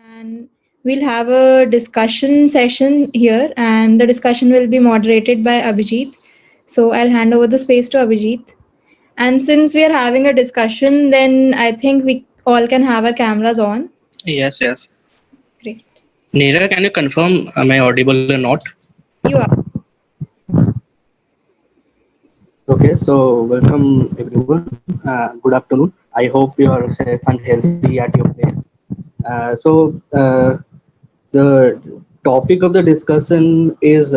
and we'll have a discussion session here, and the discussion will be moderated by Abhijit. So I'll hand over the space to Abhijit. And since we are having a discussion, then I think we all can have our cameras on. Yes, yes. Great. Neera, can you confirm am I audible or not? You are. Okay, so welcome everyone. Good afternoon. I hope you are safe and healthy at your place. The topic of the discussion is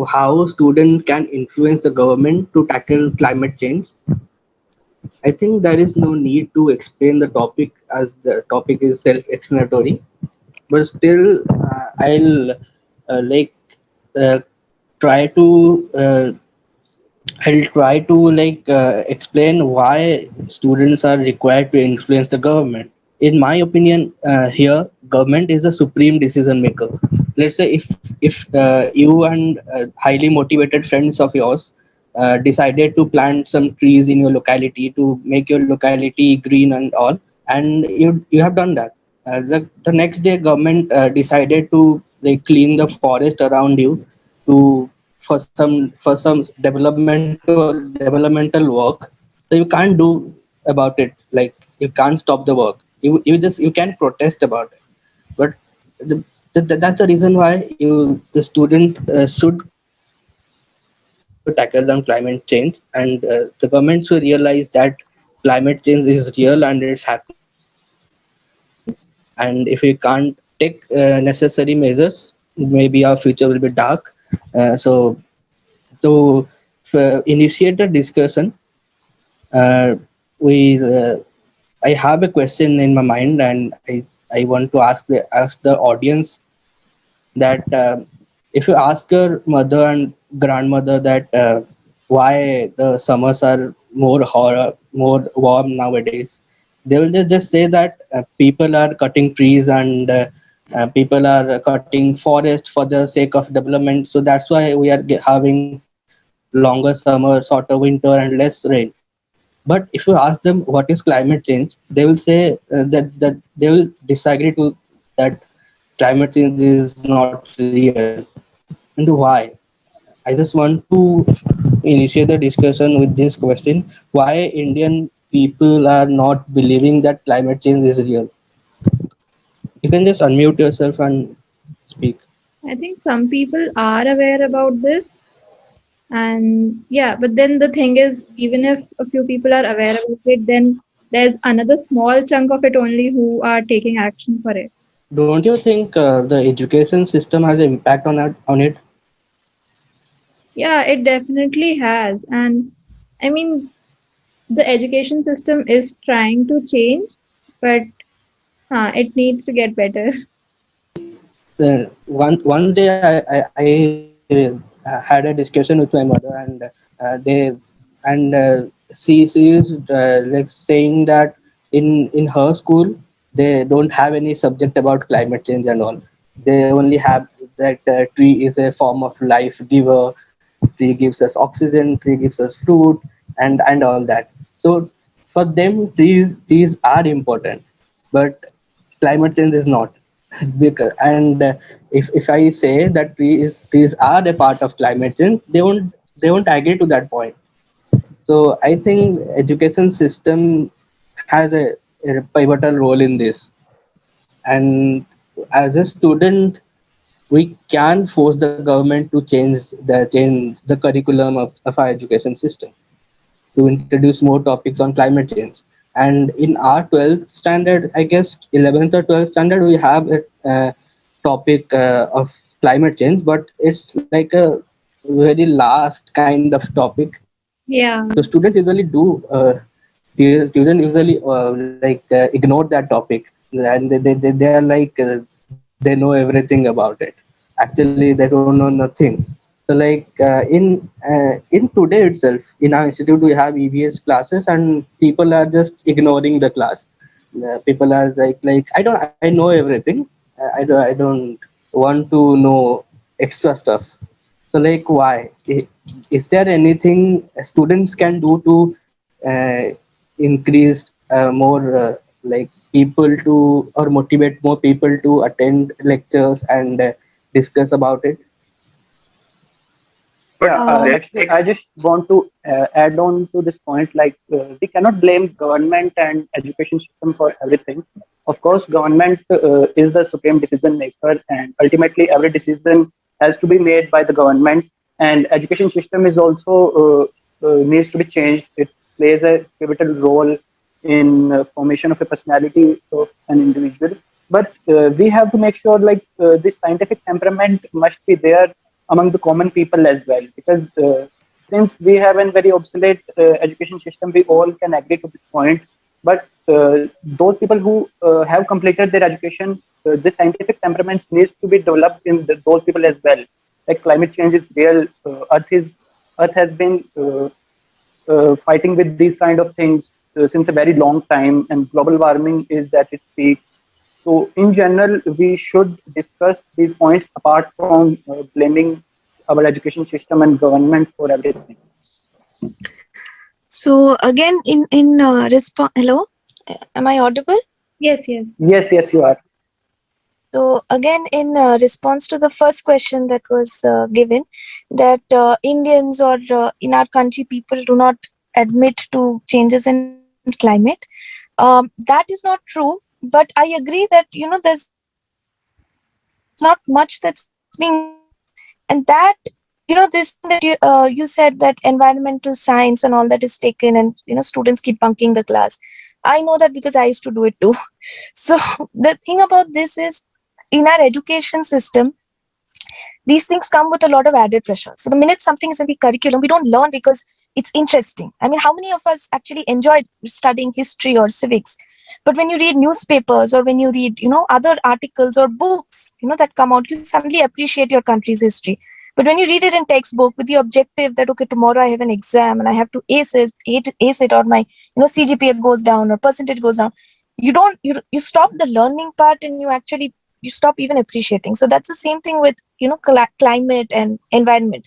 how students can influence the government to tackle climate change. I think there is no need to explain the topic as the topic is self-explanatory, but still, I'll like uh, try to I'll try to explain why students are required to influence the government. In my opinion, here government is a supreme decision maker. Let's say if you and highly motivated friends of yours decided to plant some trees in your locality to make your locality green and all, and you have done that. The next day, government decided to clean the forest around you to for some developmental work. So you can't do about it. Like you can't stop the work. You can protest about it. But that's the reason why the student should to tackle down climate change, and the government should realize that climate change is real and it's happening. And if we can't take necessary measures, maybe our future will be dark. So to initiate the discussion, uh, we I have a question in my mind, and I want to ask the audience that if you ask your mother and grandmother that why the summers are more warm nowadays, they will just say that people are cutting trees and people are cutting forest for the sake of development. So that's why we are having longer summer, shorter winter, and less rain. But if you ask them what is climate change, they will say that they will disagree to that climate change is not real. And why? I just want to initiate the discussion with this question: why Indian people are not believing that climate change is real? You can just unmute yourself and speak. I think some people are aware about this. And yeah, but then the thing is, even if a few people are aware about it, then there's another small chunk of it only who are taking action for it. Don't you think the education system has an impact on it? Yeah, it definitely has. And I mean, the education system is trying to change, but it needs to get better. Like one day I had a discussion with my mother, and they and she is like saying that in her school they don't have any subject about climate change and all. They only have that tree is a form of life giver, tree gives us oxygen, tree gives us fruit, and all that. So for them trees are important, but climate change is not. Because and if I say that trees are a part of climate change, they won't agree to that point. So I think education system has a pivotal role in this. And as a student, we can force the government to change the curriculum of our education system, to introduce more topics on climate change. And in our 12th standard, I guess 11th or 12th standard, we have a topic of climate change, but it's like a very last kind of topic. So Yeah. students usually students usually ignore that topic, and they are like they know everything about it. Actually, they don't know nothing. So in today itself, in our institute, we have EVS classes, and people are just ignoring the class. People are like I know everything. I don't want to know extra stuff. So why? Is there anything students can do to increase more? people to, or motivate more people to attend lectures and discuss about it? Yeah, actually, I just want to add on to this point. Like, we cannot blame government and education system for everything. Of course, government is the supreme decision maker, and ultimately, every decision has to be made by the government. And education system is also needs to be changed. It plays a pivotal role in formation of a personality of an individual. But we have to make sure, like, this scientific temperament must be there among the common people as well, because since we have a very obsolete education system, we all can agree to this point. But those people who have completed their education, the scientific temperaments needs to be developed in those people as well. Like, climate change is real. Earth has been fighting with these kind of things since a very long time, and global warming is at its peak. So, in general, we should discuss these points apart from blaming our education system and government for everything. So again, in response, hello, am I audible? Yes, yes. Yes, yes, you are. So again, in response to the first question that was given, that Indians or in our country people do not admit to changes in climate. That is not true. But I agree that there's not much that's being done, and that this thing that you said, that environmental science and all that is taken, and students keep bunking the class. I know that because I used to do it too. So the thing about this is, in our education system, these things come with a lot of added pressure. So the minute something is in the curriculum, we don't learn because it's interesting. I mean, how many of us actually enjoyed studying history or civics? But when you read newspapers, or when you read, other articles or books, that come out, you suddenly appreciate your country's history. But when you read it in textbook with the objective that, okay, tomorrow I have an exam and I have to ace it, or my, CGPA goes down or percentage goes down, you stop the learning part, and you stop even appreciating. So that's the same thing with climate and environment.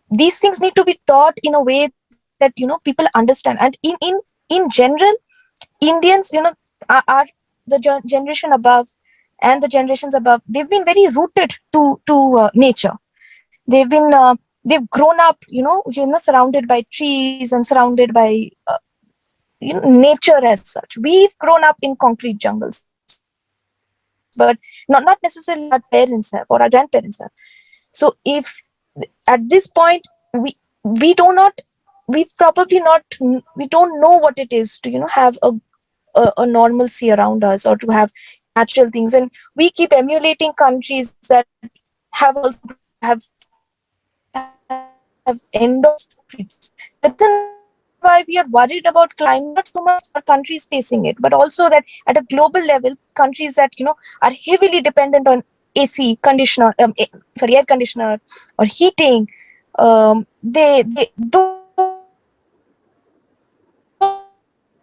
These things need to be taught in a way that people understand. And in general, Indians, are the generation above and the generations above, they've been very rooted to nature. They've grown up, surrounded by trees and surrounded by nature as such. We've grown up in concrete jungles, but not necessarily our parents have or our grandparents have. So if at this point we we've probably not we don't know what it is to have a normalcy around us, or to have natural things, and we keep emulating countries that have also grown up, have endorsed concrete trees. The reason why we are worried about climate, not so much our countries facing it, but also that at a global level, countries that are heavily dependent on AC conditioner, air conditioner or heating, they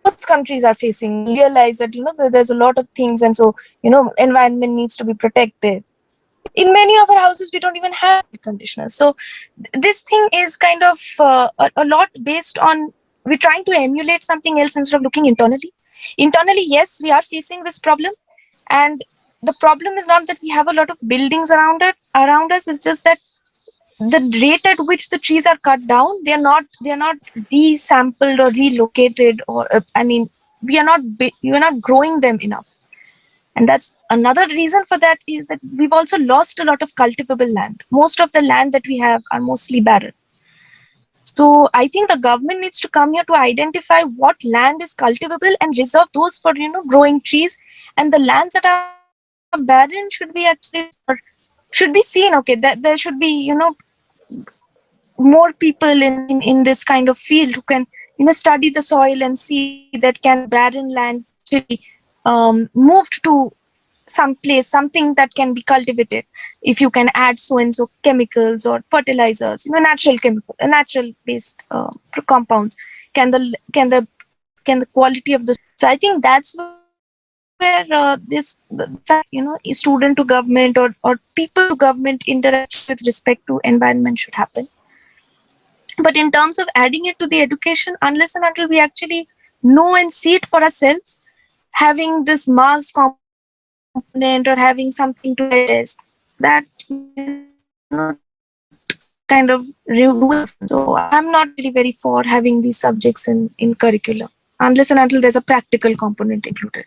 those countries are facing it. They realize that there's a lot of things, and so environment needs to be protected. In many of our houses, we don't even have air conditioners. So this thing is kind of a lot based on, we're trying to emulate something else instead of looking internally. Internally, yes, we are facing this problem. And the problem is not that we have a lot of buildings around us. It's just that the rate at which the trees are cut down, they're not resampled or relocated, or we are not growing them enough. And that's another reason for that, is that we've also lost a lot of cultivable land. Most of the land that we have are mostly barren. So I think the government needs to come here to identify what land is cultivable and reserve those for growing trees, and the lands that are barren should be actually should be seen, okay, that there should be more people in this kind of field who can study the soil and see that can this barren land be actually moved to some place, something that can be cultivated. If you can add so and so chemicals or fertilizers, natural based compounds, can the quality of the soil. So I think that's where the fact that student to government, or people to government interaction with respect to environment should happen. But in terms of adding it to the education, unless and until we actually know and see it for ourselves, having this marks component or having something to write a test, that cannot kind of do anything. So I'm not really very for having these subjects in curriculum unless and until there's a practical component included,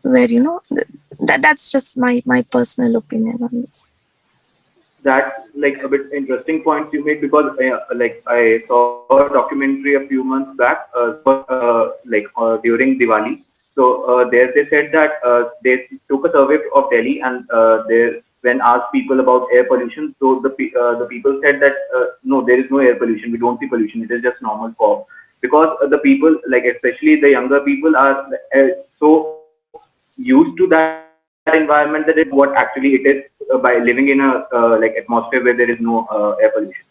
where that's just my personal opinion on this. That's like a bit interesting points you made because like I saw a documentary a few months back. It was during Diwali. So there they said that they took a survey of Delhi and they when asked people about air pollution, so the people said that no, there is no air pollution. We don't see pollution. It is just normal fog because the people, like especially the younger people, are so used to that environment that they don't know what actually it is by living in a like atmosphere where there is no air pollution.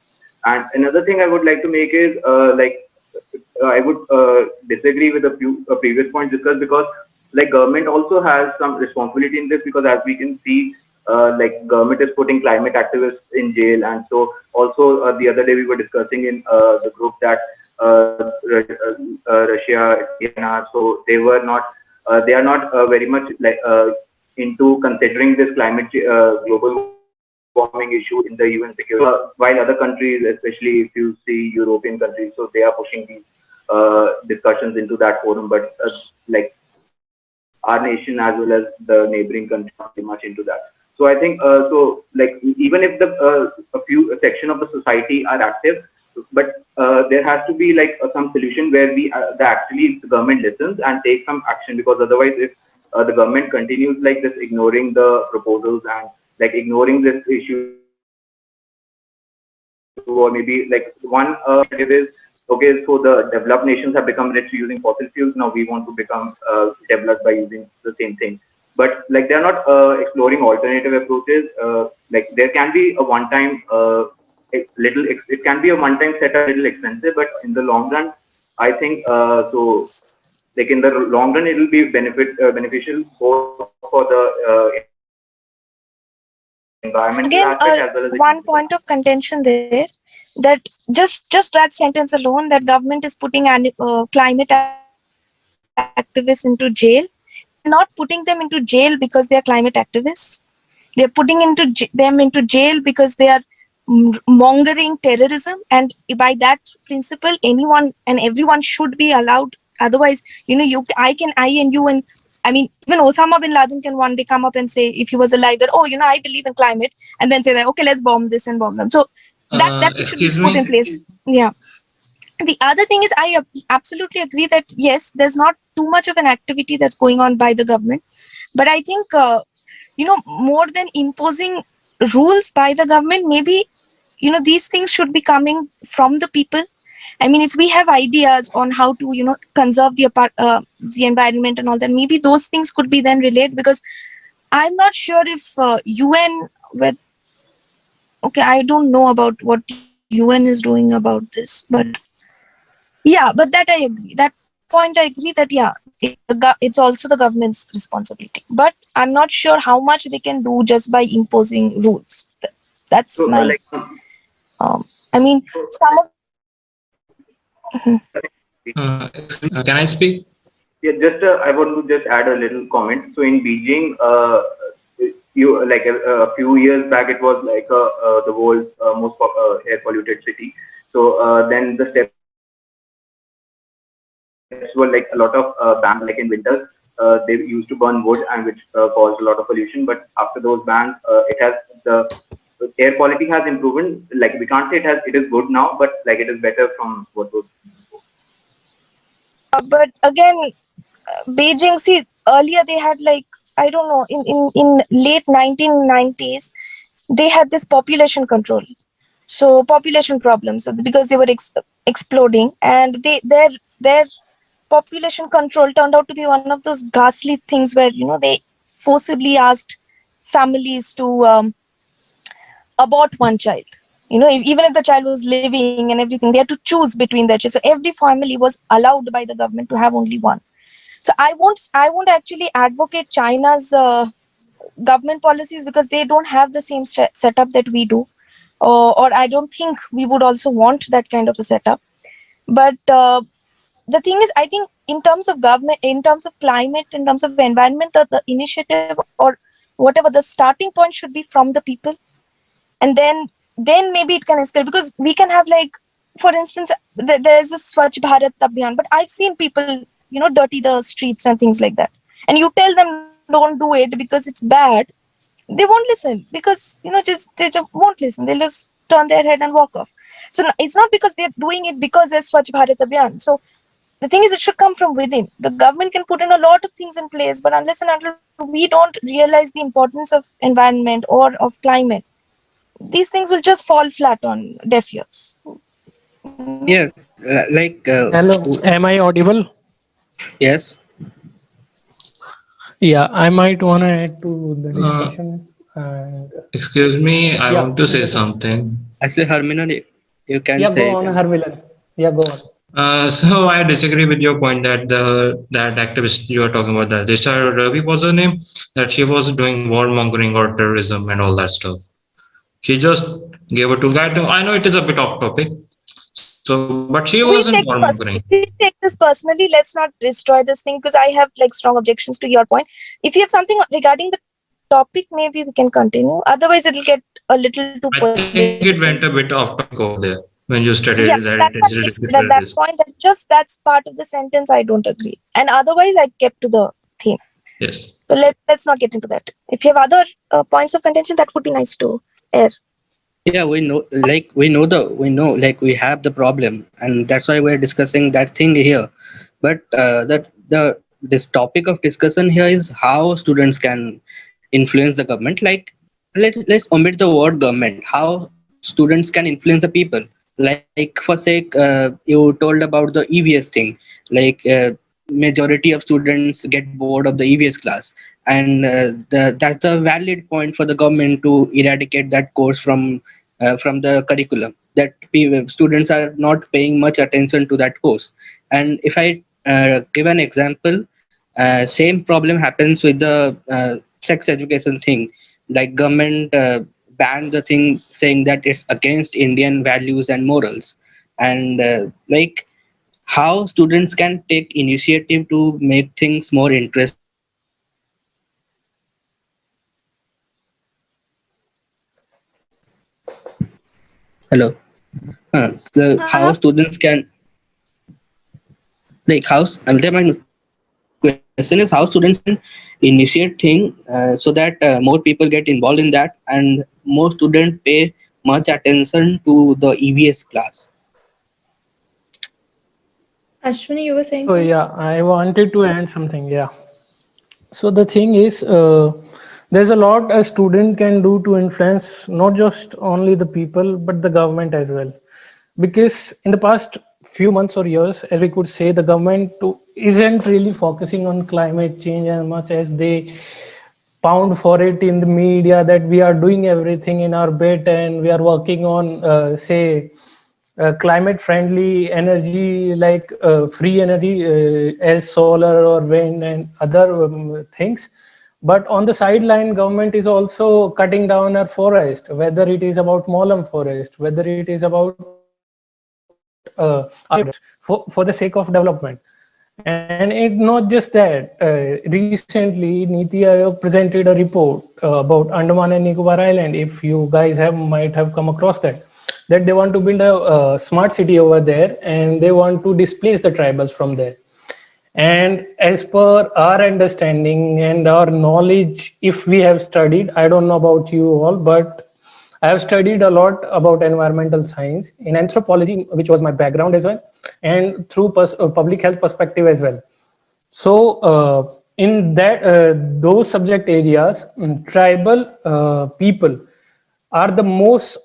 And another thing I would like to make is I would disagree with a few previous points discussed because like government also has some responsibility in this because as we can see like government is putting climate activists in jail, and so also the other day we were discussing in the group that Russia, China, so they are not very much like into considering this global warming issue in the UN security. While other countries, especially if you see European countries, so they are pushing these discussions into that forum. But like our nation as well as the neighboring countries are not very much into that. So I think so like even if the a few a section of the society are active, but there has to be like some solution where the government listens and takes some action because otherwise if the government continues like this ignoring the proposals and like ignoring this issue or maybe like one alternative is okay, so the developed nations have become rich using fossil fuels, now we want to become developed by using the same thing. But like they're not exploring alternative approaches. Like there can be a one time it can be a one time setup, a little expensive, but in the long run I think so like in the long run it will be beneficial both for the environmental aspect as well as the economical aspect. Again, one point of contention there, that just that sentence alone, that government is putting climate activists into jail. They are not putting them into jail because they are climate activists. They are putting them into jail because they are mongering terrorism, and by that principle anyone and everyone should be allowed. Otherwise, I and you and I mean, even Osama bin Laden can one day come up and say, if he was alive, that, oh, I believe in climate, and then say that, okay, let's bomb this and bomb them. So that thing should be Excuse put in me. place. Yeah. The other thing is, I absolutely agree that yes, there's not too much of an activity that's going on by the government, but I think more than imposing rules by the government, maybe these things should be coming from the people. I mean, if we have ideas on how to conserve the environment and all that, maybe those things could be then relayed, because I'm not sure if UN with okay, I don't know about what UN is doing about this, but yeah, but that I agree. That point I agree that yeah, it's also the government's responsibility. But I'm not sure how much they can do just by imposing rules. That's So my. I mean, some of. Excuse me. Can I speak? yeah, just I want to just add a little comment. So in Beijing, you like a few years back, it was like the world's most air polluted city. So then the steps were like a lot of bans, like in winters, they used to burn wood and which caused a lot of pollution. But after those bans, it has the air quality has improved. Like we can't say it is good now, but like it is better from what was before. But again, Beijing. See, earlier they had like, I don't know, in late 1990s they had this population control. So population problems, so because they were exploding, and their population control turned out to be one of those ghastly things where they forcibly asked families to abort one child. Even if the child was living and everything, they had to choose between their children. So every family was allowed by the government to have only one. So I won't actually advocate China's government policies, because they don't have the same setup that we do, or I don't think we would also want that kind of a setup. But the thing is, I think in terms of government, in terms of climate, in terms of environment, the initiative or whatever, the starting point should be from the people. And then maybe it can escalate, because we can have, like, for instance, there's a Swachh Bharat Abhiyan, but I've seen people, dirty the streets and things like that. And you tell them don't do it because it's bad, they won't listen, because they just won't listen. They'll just turn their head and walk off. So it's not because they're doing it because there's Swachh Bharat Abhiyan. So the thing is, it should come from within. The government can put in a lot of things in place, but unless and until we don't realize the importance of environment or of climate, these things will just fall flat on deaf ears. Yes, Hello, am I audible? yes. Yeah, I might want to add to the Uh, discussion. And Excuse me, I yeah, want to say go for, something. Actually, Harmina, you can yeah, go say on, it. Harmilan. Yeah, go on. So I disagree with your point that that activist you are talking about, that Disha Ravi was her name, that she was doing warmongering or terrorism and all that stuff. She just gave it to that. I know it is a bit off topic. So, but she wasn't warmongering. We take this personally. Let's not destroy this thing, because I have, like, strong objections to your point. If you have something regarding the topic, maybe we can continue. Otherwise, it'll get a little too I think politicized. it went a bit off topic over there when you Yeah, studied that that's it what is I related to explained at that terrorism. point. That's part of the sentence I don't agree. And otherwise, I kept to the theme. Yes. So let's not get into that. If you have other points of contention, that would be nice to air. Yeah, we know, like we have the problem, and that's why we're discussing that thing here. But that the this topic of discussion here is how students can influence the government. Like, let's omit the word government. How students can influence the people. Like, for sake, you told about the EVS thing. Like, majority of students get bored of the EVS class, and that's a valid point for the government to eradicate that course from the curriculum, that students are not paying much attention to that course. And if I give an example, same problem happens with the sex education thing. Like, government banned the thing, saying that it's against Indian values and morals. And like, how students can take initiative to make things more interesting and fun for them. Hello. So how students can, like, how my question is, how students can initiate thing so that more people get involved in that, and more students pay much attention to the EVS class. Ashwini, you were saying So something? yeah, I wanted to add something. Yeah. So the thing is, there's a lot a student can do to influence not just only the people but the government as well. Because in the past few months or years, as we could say, the government isn't really focusing on climate change as much as they pound for it in the media, that we are doing everything in our bit and we are working on, say, climate friendly energy, like free energy, as solar or wind and other things. But on the sideline, government is also cutting down our forest, whether it is about Molam forest, whether it is about for the sake of development. And it not just that. Recently, Niti Aayog presented a report about Andaman and Nicobar Island. If you guys might have come across that they want to build a smart city over there, and they want to displace the tribals from there. And as per our understanding and our knowledge, if we have studied, I don't know about you all, but I have studied a lot about environmental science in anthropology, which was my background as well, and through public health perspective as well. So in that those subject areas, tribal people are the most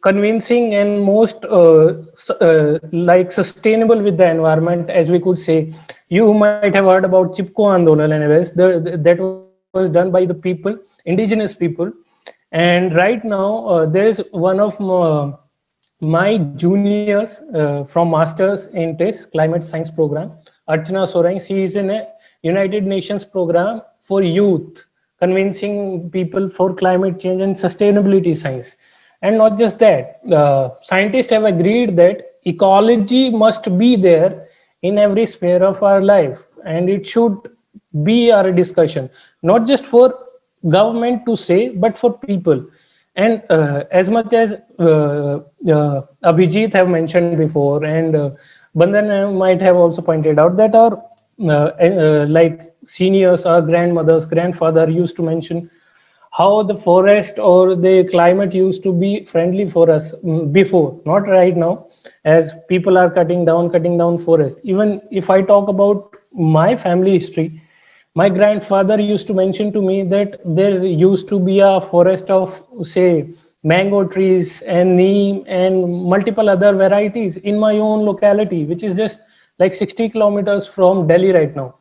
convincing and most like sustainable with the environment, as we could say. You might have heard about Chipko Andolan and others. That was done by the people, indigenous people. And right now, there's one of my juniors from Masters in TIS, Climate Science Program, Archana Sorang. She is in a United Nations program for youth, convincing people for climate change and sustainability science. And not just that, scientists have agreed that ecology must be there in every sphere of our life, and it should be our discussion, not just for government to say, but for people. And as much as Abhijit have mentioned before, and Bandhan might have also pointed out that our like seniors, our grandmothers, grandfather used to mention how the forest or the climate used to be friendly for us before, not right now, as people are cutting down forest. Even if I talk about my family history, my grandfather used to mention to me that there used to be a forest of, say, mango trees and neem and multiple other varieties in my own locality, which is just like 60 kilometers from Delhi right now.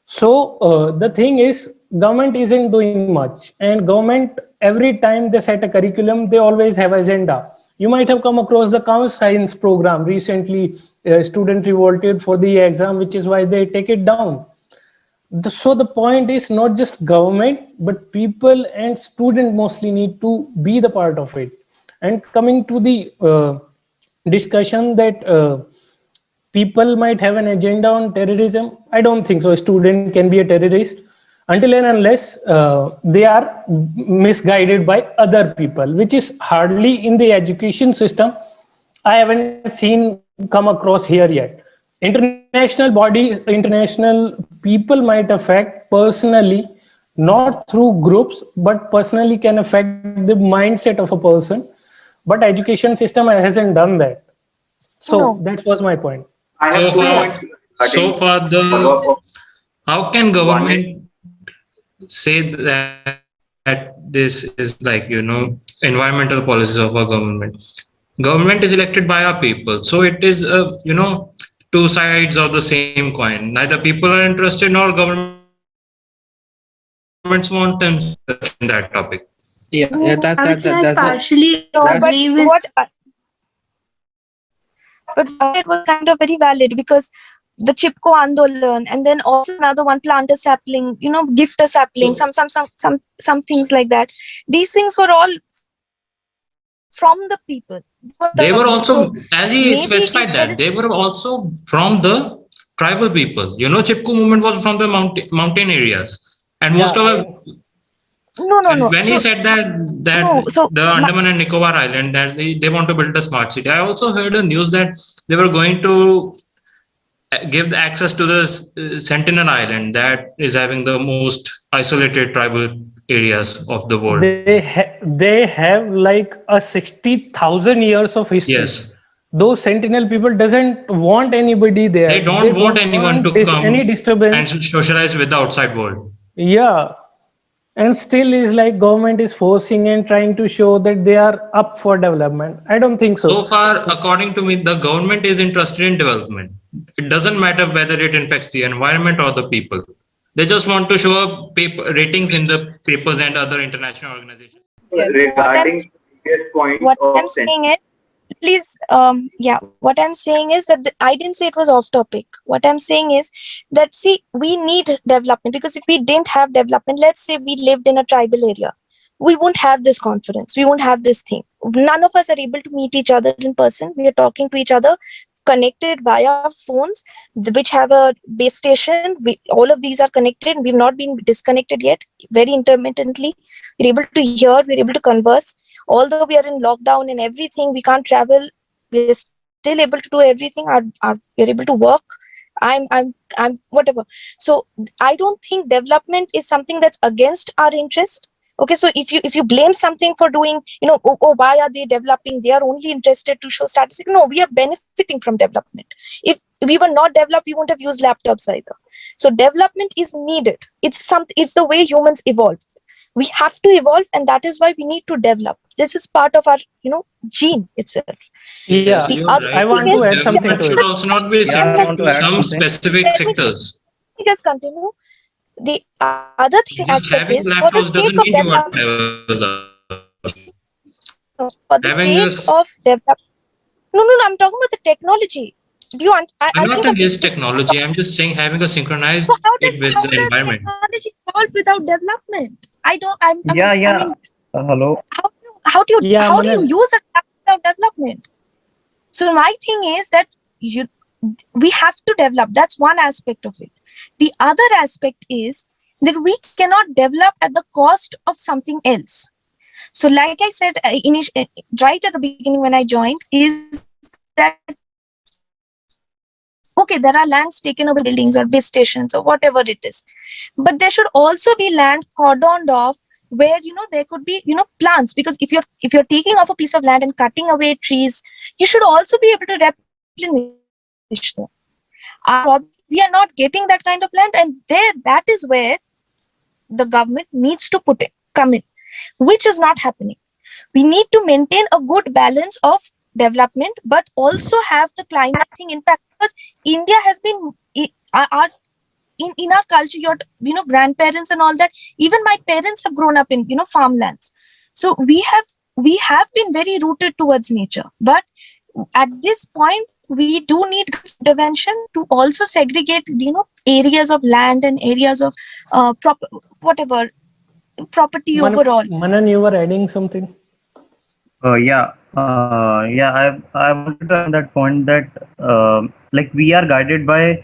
So the thing is, government isn't doing much, and government every time they set a curriculum, they always have agenda. You might have come across the cow science program recently. A student revolted for the exam, which is why they take it down. So the point is not just government, but people and student mostly need to be the part of it. And coming to the discussion that people might have an agenda on terrorism. I don't think so. A student can be a terrorist until and unless they are misguided by other people, which is hardly in the education system. I haven't seen come across here yet. International bodies, international people might affect personally, not through groups, but personally can affect the mindset of a person. But education system hasn't done that. So No. that was my point. I So have two far, points so regarding far, follow-up the of how can one is government say that this is like environmental policies of our government? Government is elected by our people, so it is two sides of the same coin. Neither people are interested nor governments want interest in that topic. Yeah, I would say I partially No, agree but with. what it was kind of very valid, because the Chipko Andolan, and then also another one, plant a sapling, gift a sapling, some things like that. These things were all from the people. They were not from the government. So They were also, as maybe he if there is specified, that they were also from the tribal people. Chipko movement was from the mountain areas, and most Yeah, of and no. and when he So said that no. So the Andaman and Nicobar Island, that they want to build a smart city. I also heard a news that they were going to give the access to the Sentinel Island, that is having the most isolated tribal areas of the world. they have like a 60,000 years of history. Yes, Those Sentinel people doesn't want anybody they there. They don't want don't anyone want to any come and disturbance. socialize with the outside world. Yeah, and still is like government is forcing and trying to show that they are up for development. I don't think So so. far, according to me, the government is interested in development. It doesn't matter whether it infects the environment or the people. They just want to show up ratings in the papers and other international organizations. regarding previous point what of I'm saying is, please, what I'm saying is that I didn't say it was off topic. What I'm saying is that, see, we need development, because if we didn't have development, let's say we lived in a tribal area, we won't have this confidence, we won't have this thing. None of us are able to meet each other in person. We are talking to each other connected via phones, which have a base station. All of these are connected. We've not been disconnected yet. Very intermittently we're able to hear, we're able to converse. Although we are in lockdown and everything, we can't travel, we're still able to do everything. We're able to work. I'm whatever. So I don't think development is something that's against our interest. Okay, so if you blame something for doing, oh, why are they developing, they are only interested to show statistics. No, we are benefiting from development. If we were not developed, we wouldn't have used laptops either. So development is needed. It's the way humans evolve. We have to evolve, and that is why we need to develop. This is part of our gene itself. Yes, Yeah, The you're other I right, thing want but to is, add something development to should it. also not be Yeah, I restricted want to to add some something. specific let me sectors. just continue. The other thing aspect Just is, having for the laptops sake of doesn't mean you are development, developed. no, for the Having sake this, of develop, no, I'm talking about the technology. Do you I'm I not think I'm against making sense. technology. I'm just saying having a So synchronized it with how the does environment. technology evolve without development? I don't. Yeah, I yeah. mean, Hello. Yeah, how do you Manal. use a tablet without development? So my thing is that you we have to develop. That's one aspect of it. The other aspect is that we cannot develop at the cost of something else. So like I said, right at the beginning when I joined, is that okay, there are lands taken over by buildings or base stations or whatever it is, but there should also be land cordoned off where there could be plants, because if you're taking off a piece of land and cutting away trees, you should also be able to replenish them. Our problem is we are not getting that kind of land, and there that is where the government needs to come in, which is not happening. We need to maintain a good balance of development, but also have the climate thing impact, because India has been in our culture, your grandparents and all that, even my parents have grown up in farmlands. So we have been very rooted towards nature, but at this point we do need government intervention to also segregate areas of land and areas of whatever property overall. Manan, you were adding something. I wanted to add on that point that like we are guided by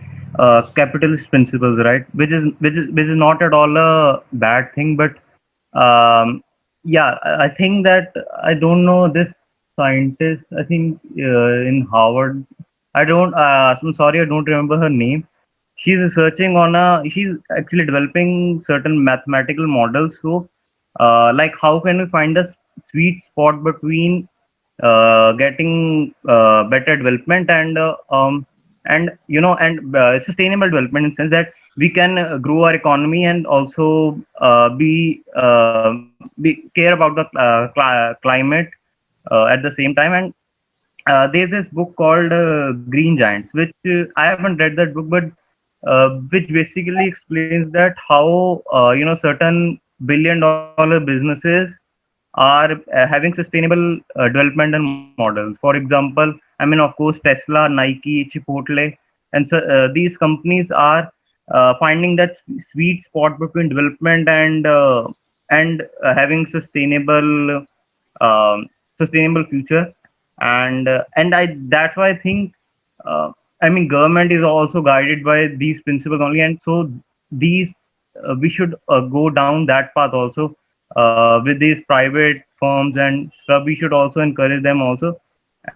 capitalist principles, right? Which is not at all a bad thing, but I think that I don't know this scientist. I think in Harvard. I don't. I'm sorry, I don't remember her name. She's researching on a. She's actually developing certain mathematical models. So, like, how can we find a sweet spot between getting better development and sustainable development, in the sense that we can grow our economy and also be care about the climate at the same time. And there's this book called Green Giants, which I haven't read that book, but which basically explains that how certain billion-dollar businesses are having sustainable development and models. For example, I mean, of course, Tesla, Nike, Chipotle, and so these companies are finding that sweet spot between development and having sustainable future. And I that's why I think I mean government is also guided by these principles only, and so these we should go down that path also with these private firms and stuff. We should also encourage them also,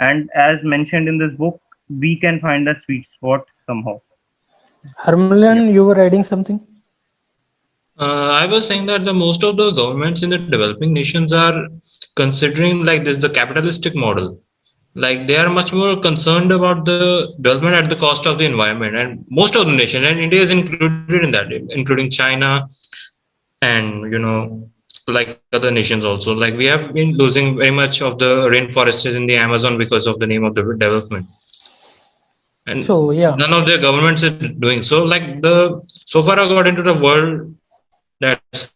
and as mentioned in this book, we can find a sweet spot somehow. Harmalan, you were adding something? I was saying that the most of the governments in the developing nations are considering like this the capitalistic model. Like they are much more concerned about the development at the cost of the environment, and most of the nations, and India is included in that, including China and like other nations also. Like we have been losing very much of the rainforests in the Amazon because of the name of the development, and So yeah, none of their governments is doing so. Like the so far I got into the world that's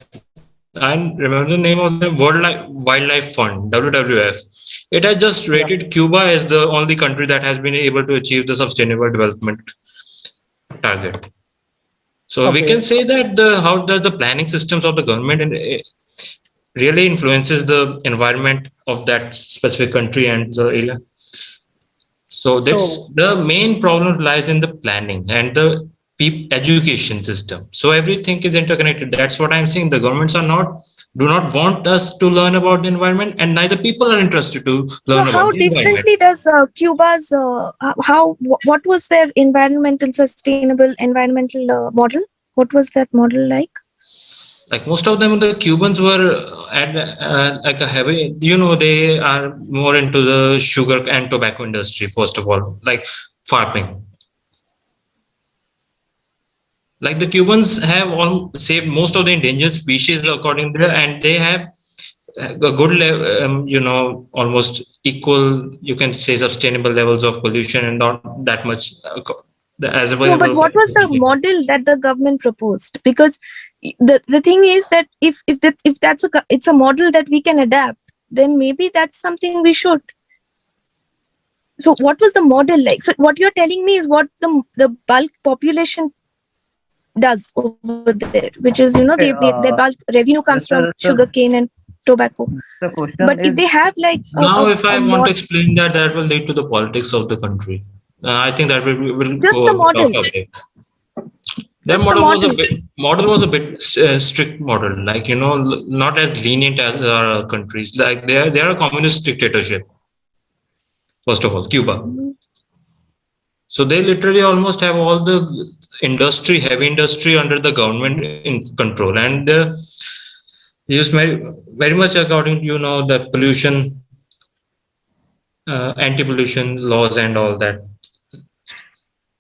I remember the name of the World Wildlife Fund (WWF). It has just rated yeah. Cuba as the only country that has been able to achieve the sustainable development target. So we can Okay. say that the how does the planning systems of the government and really influences the environment of that specific country and the area. So that's So the main problem lies in the planning and the education system. So everything is interconnected. That's what I'm saying. The governments are not do not want us to learn about the environment, and neither people are interested to So learn about how the environment. differently does Cuba's what was their sustainable environmental model? What was that model like? Like most of them, the Cubans were at like a heavy, they are more into the sugar and tobacco industry, first of all, like farming. Like the Cubans have all saved most of the endangered species according to, and they have a good level, almost equal, you can say, sustainable levels of pollution and not that much as No, but available. what was the model that the government proposed? Because the thing is that it's a model that we can adapt, then maybe that's something we should. So what was the model like? So what you're telling me is what the bulk population does over there, which is Okay, their bulk revenue comes from sugarcane and tobacco. the question But if is they have like Now, if a I want to mod, explain that, that will lead to the politics of the country. I think that will Just go the a bit off model. topic. Their Just the model was a model. bit strict model, like not as lenient as our countries. Like they are a communist dictatorship. First of all, Cuba. So they literally almost have all the industry, heavy industry under the government in control, and use very much according to the pollution, anti-pollution laws and all that.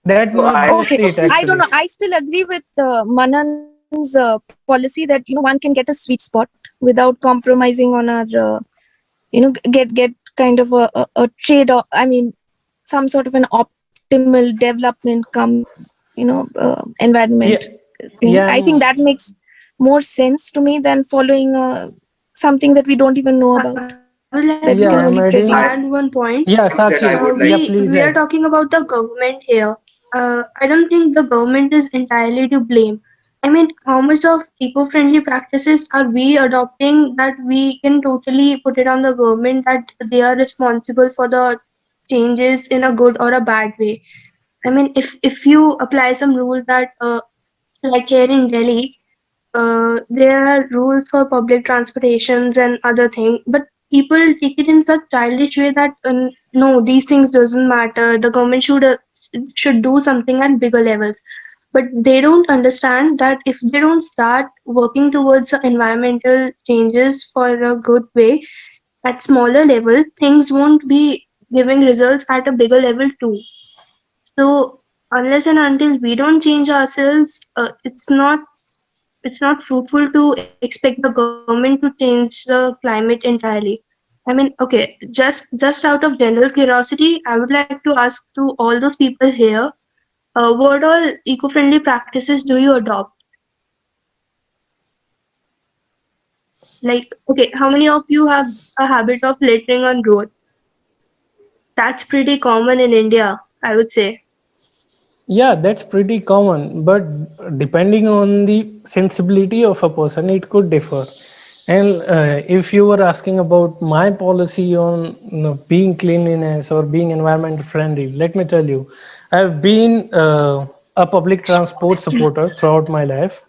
That So not I just Okay, it I don't actually. know. I still agree with Manan's policy that one can get a sweet spot without compromising on our get kind of a trade off. I mean, some sort of an optimal development come environment Yeah, thing. yeah, I think that makes more sense to me than following something that we don't even know I about, would like to that we yeah. can add I'm only one adding. predict. point. Yeah, that I Sakshi. would Yeah, like. We please are add. talking about the government here. I don't think the government is entirely to blame. I mean, how much of eco-friendly practices are we adopting that we can totally put it on the government that they are responsible for the changes in a good or a bad way? I mean, if you apply some rules that like here in Delhi, there are rules for public transportations and other things, but people take it in such childish way that no, these things doesn't matter. The government should do something at bigger levels, but they don't understand that if they don't start working towards the environmental changes for a good way at smaller level, things won't be giving results at a bigger level too. So unless and until we don't change ourselves, it's not fruitful to expect the government to change the climate entirely. I mean, okay, just out of general curiosity, I would like to ask to all those people here, what all eco-friendly practices do you adopt? Like, okay, how many of you have a habit of littering on road? That's pretty common in India, I would say. Yeah, that's pretty common, but depending on the sensibility of a person, it could differ. And if you were asking about my policy on being cleanliness or being environment friendly, let me tell you, I've been a public transport supporter throughout my life.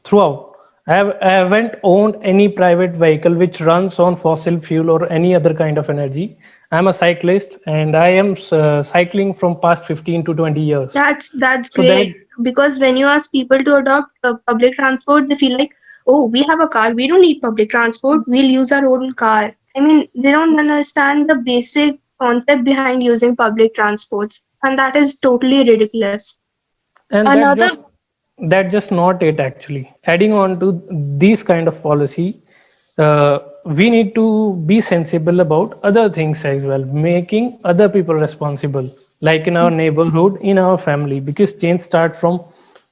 Throughout, I haven't owned any private vehicle which runs on fossil fuel or any other kind of energy. I'm a cyclist and I am cycling from past 15 to 20 years. That's So that, great because when you ask people to adopt public transport, they feel like, oh, we have a car, we don't need public transport, we'll use our own car. I mean, they don't understand the basic concept behind using public transports, and that is totally ridiculous. and Another that just not it actually. Adding on to these kind of policy, we need to be sensible about other things as well, making other people responsible, like in our neighborhood, in our family, because change starts from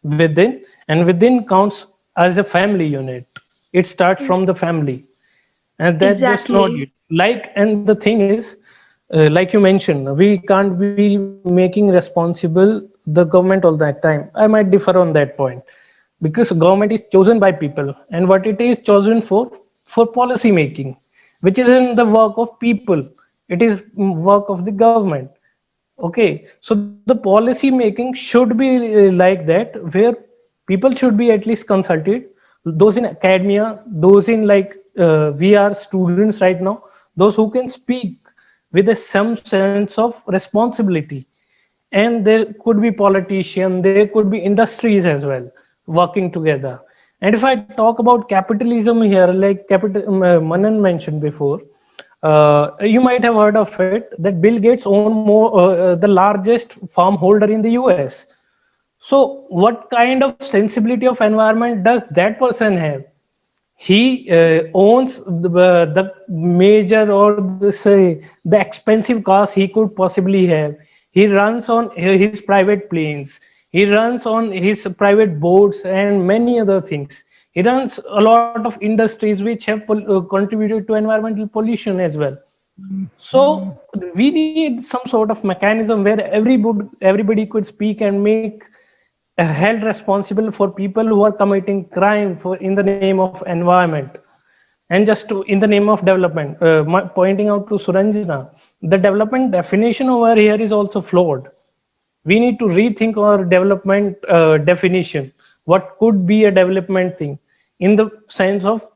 within, and within counts as a family unit. It starts from the family, and that's just not Exactly. it. Like, and the thing is, like you mentioned, we can't be making responsible the government all that time. I might differ on that point, because government is chosen by people, and what it is chosen for policy making, which is in the work of people. It is work of the government. Okay, so the policy making should be like that, where people should be at least consulted. Those in academia, those in like we are students right now, those who can speak with some sense of responsibility. And there could be politicians, there could be industries as well working together. And if I talk about capitalism here, like Manan mentioned before, you might have heard of it that Bill Gates own the largest farm holder in the US. So what kind of sensibility of environment does that person have? He owns the major, or the say the expensive cars he could possibly have. He runs on his private planes, he runs on his private boats and many other things. He runs a lot of industries which have contributed to environmental pollution as well. So we need some sort of mechanism where everybody could speak and make held responsible for people who are committing crime for in the name of environment. And just to, in the name of development, pointing out to Suranjana, the development definition over here is also flawed. We need to rethink our development definition. What could be a development thing in the sense of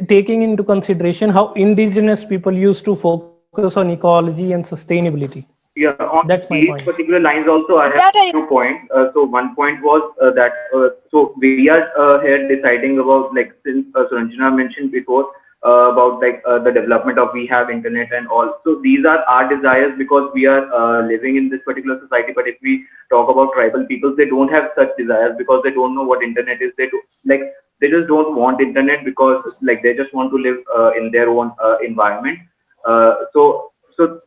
taking into consideration how indigenous people used to focus on ecology and sustainability. Yeah, on That's my these point. particular lines also, I have That I two points. So one point was that so we are here deciding about, like, since Suranjana mentioned before about, like, the development of we have internet and all. So these are our desires because we are living in this particular society. But if we talk about tribal peoples, they don't have such desires because they don't know what internet is. They do, like, they just don't want internet because, like, they just want to live in their own environment. So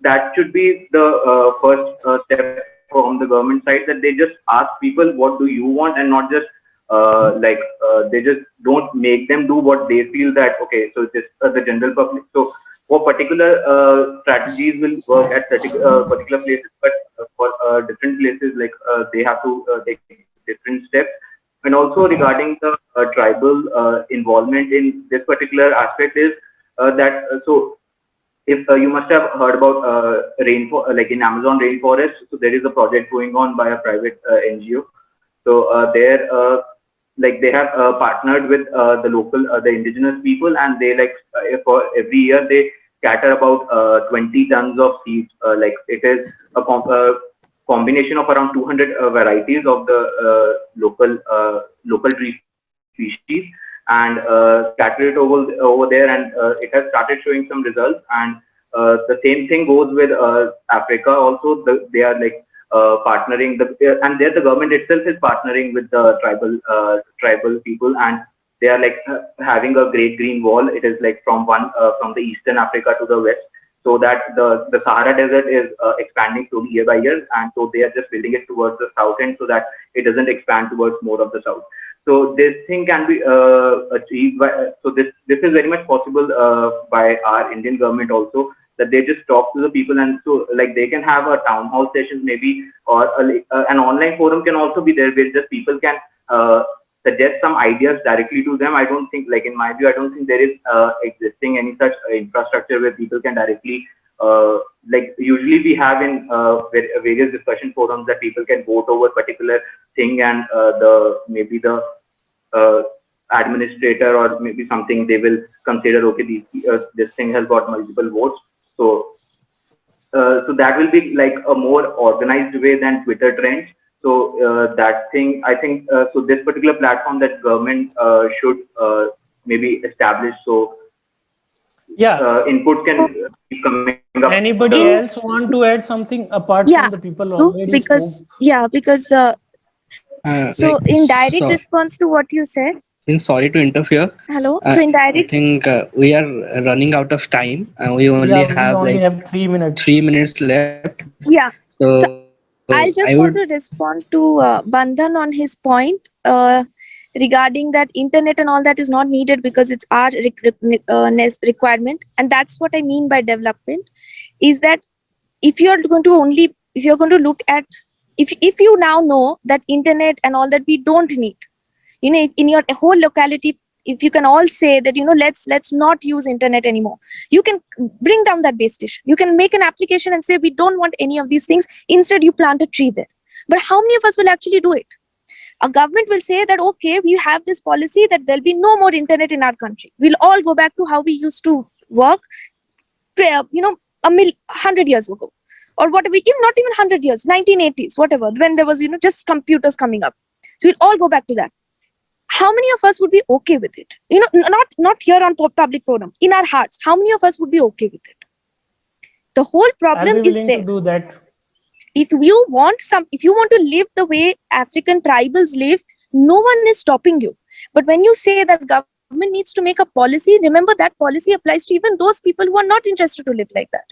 that should be the first step from the government side, that they just ask people what do you want, and not just they just don't make them do what they feel that okay. So just the general public. So for particular strategies will work at particular places, but for different places, like they have to take different steps. And also regarding the tribal involvement in this particular aspect is that so if you must have heard about like in Amazon rainforest, so there is a project going on by a private NGO. So there, like they have partnered with the local, the indigenous people, and they like for every year they scatter about 20 tons of seeds. Like it is a combination of around 200 varieties of the local tree species, and scatter it over there, and it has started showing some results. And the same thing goes with Africa also. They are like partnering and there the government itself is partnering with the tribal people, and they are like having a great green wall. It is like from the eastern Africa to the west, so that the Sahara Desert is expanding slowly year by year, and so they are just building it towards the south end so that it doesn't expand towards more of the south. So this thing can be achieved by, so this is very much possible by our Indian government also, that they just talk to the people, and so like they can have a town hall sessions maybe, or an online forum can also be there where just people can suggest some ideas directly to them. I don't think, like in my view, I don't think there is existing any such infrastructure where people can directly like usually we have in various discussion forums that people can vote over particular thing, and the maybe the uh, administrator or maybe something, they will consider okay, this thing has got multiple votes. So so that will be like a more organized way than Twitter trends. So that thing, I think, so this particular platform that government should maybe establish. So Yeah. input can keep coming up. Anybody in else want to add something apart yeah from the people do already spoke? because so Like, in direct so, response to what you said, sorry to interfere. hello. So in I direct, think we are running out of time, and we only Yeah, we have only like have 3 minutes. 3 minutes left. yeah. So So I would. I'll just want to respond to Bandhan on his point regarding that internet and all that is not needed because it's our requirement, and that's what I mean by development. Is that if you're going to only if you're going to look at if you now know that internet and all that we don't need, if in your whole locality, if you can all say that let's not use internet anymore, you can bring down that base station, you can make an application and say we don't want any of these things, instead you plant a tree there. But how many of us will actually do it? A government will say that okay, we have this policy that there'll be no more internet in our country, we'll all go back to how we used to work, a 100 years ago, or whatever, even not even 100 years, 1980s, whatever, when there was just computers coming up. So we'll all go back to that. How many of us would be okay with it? Not here on public forum, in our hearts, how many of us would be okay with it? The whole I'll problem be is willing to there. do that. If you want to live the way African tribals live, no one is stopping you. But when you say that government needs to make a policy, remember that policy applies to even those people who are not interested to live like that.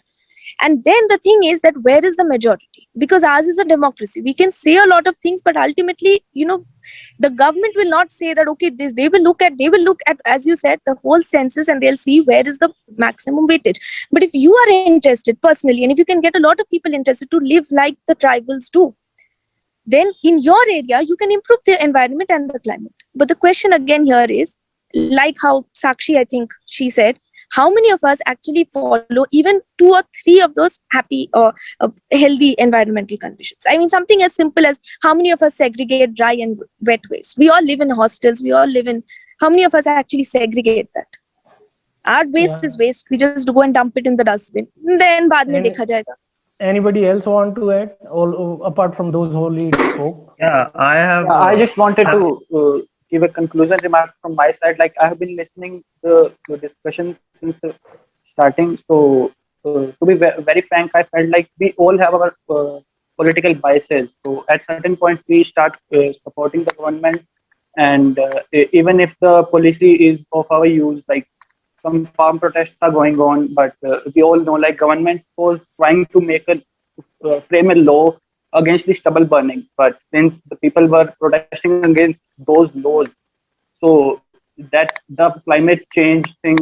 And then the thing is that where is the majority? Because ours is a democracy. We can say a lot of things, but ultimately, the government will not say that, okay, this, they will look at, as you said, the whole census, and they'll see where is the maximum weightage. But if you are interested personally, and if you can get a lot of people interested to live like the tribals do, then in your area, you can improve the environment and the climate. But the question again here is, like how Sakshi, I think she said, how many of us actually follow even 2 or 3 of those happy or healthy environmental conditions? I mean, something as simple as how many of us segregate dry and wet waste? We all live in hostels. We all live in. How many of us actually segregate that? Our waste is Yeah. waste. We just go and dump it in the dustbin. Then baad mein And dekha jayega. anybody else want to add, all apart from those who already spoke? Yeah, I have. Yeah, I just wanted to give a conclusion remark from my side. Like I have been listening the discussion since starting. So to be very frank, I felt like we all have our political biases. So at certain point, we start supporting the government, and even if the policy is of our use, like some farm protests are going on, but we all know like government was trying to make a frame a law against the stubble burning, but since the people were protesting against those laws, so that the climate change thing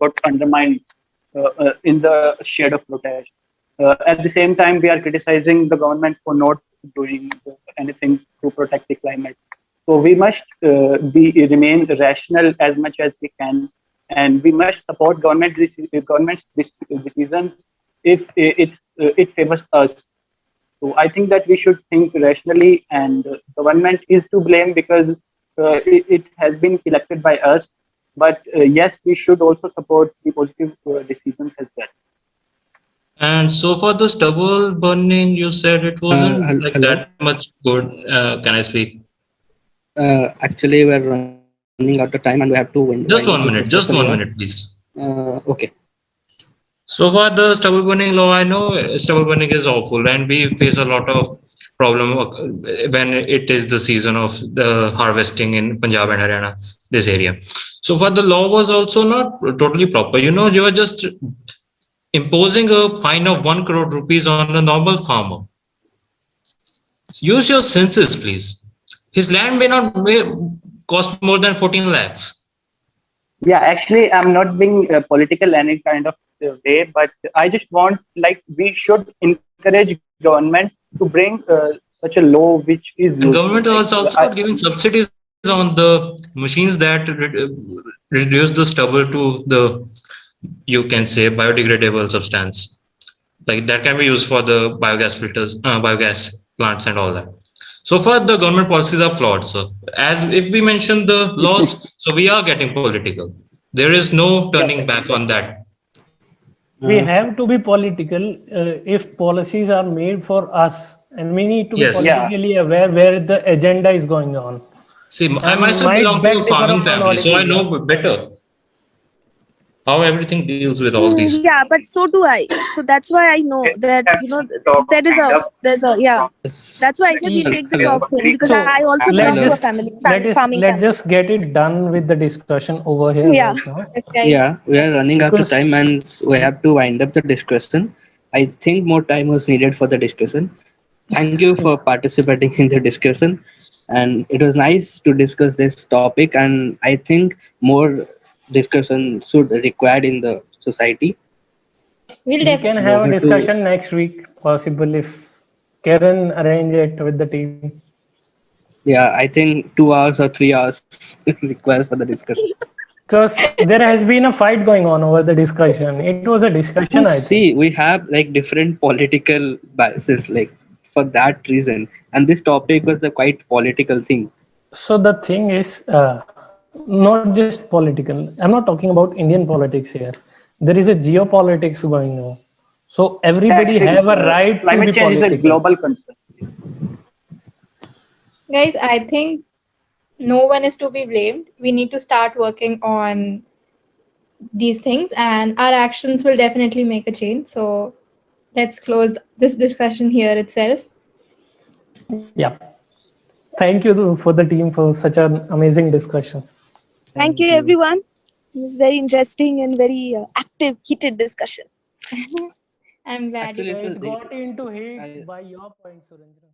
got undermined in the shade of protest. At the same time, we are criticizing the government for not doing anything to protect the climate. So we must be remain rational as much as we can, and we must support government's decisions if it favors us. So I think that we should think rationally, and government is to blame because it has been elected by us. But yes, we should also support the positive decisions as well. And so for the stubble burning, you said it wasn't like Hello. that much good. Can I speak? Actually, we're running out of time and we have to wind up this Just discussion 1 minute. here. Just 1 minute, please. Okay. So for the stubble burning law, I know stubble burning is awful, and we face a lot of problem when it is the season of the harvesting in Punjab and Haryana, this area. So for the law was also not totally proper. You know, you are just imposing a fine of 1 crore rupees on a normal farmer. Use your senses, please. His land may cost more than 14 lakhs. Yeah, actually, I'm not being political any kind of way, but I just want like we should encourage government to bring such a law which is And useful. government Like was also not giving subsidies on the machines that reduce the stubble to the, you can say, biodegradable substance. Like that can be used for the biogas filters, biogas plants and all that. So far, the government policies are flawed. So as if we mention the laws, so we are getting political. There is no Yeah, turning back on that. We Uh, have to be political if policies are made for us, and we need to be Yes. yeah, politically aware where the agenda is going on. See, I And myself might belong to a beg differ farming on family, so I audibility. know better how everything deals with all these. Yeah, but so do I. So that's why I know that, Have talk wind up there's a, yeah. from yes. That's why I said we Ye- take this Hello. off thing because So I also belong let to a Hello. just family farming let's family. just get it done with the discussion over here Yeah. right now, Right. Yeah, we are running out of time because and we have to wind up the discussion. I think more time was needed for the discussion. Thank you for participating in the discussion. And it was nice to discuss this topic. And I think more discussion should required in the society. We'll we can definitely. have a Over to, discussion next week, possible if Karen arrange it with the team. yeah, I think 2 hours or 3 hours required for the discussion. Because there has been a fight going on over the discussion. It was a discussion, I think. See, we have like different political biases, like for that reason. And this topic was a quite political thing. So the thing is, not just political. I'm not talking about Indian politics here. There is a geopolitics going on. So yeah. everybody Actually, have a right to be climate change is a political. global concern. Guys, I think no one is to be blamed. We need to start working on these things, and our actions will definitely make a change. So let's close this discussion here itself. Yeah. Thank you for the team for such an amazing discussion. Thank you, Thank you. everyone. It was very interesting and very active, heated discussion. I'm glad you Actually, Yeah, it's it a, got into I, hate by your point, Surendra.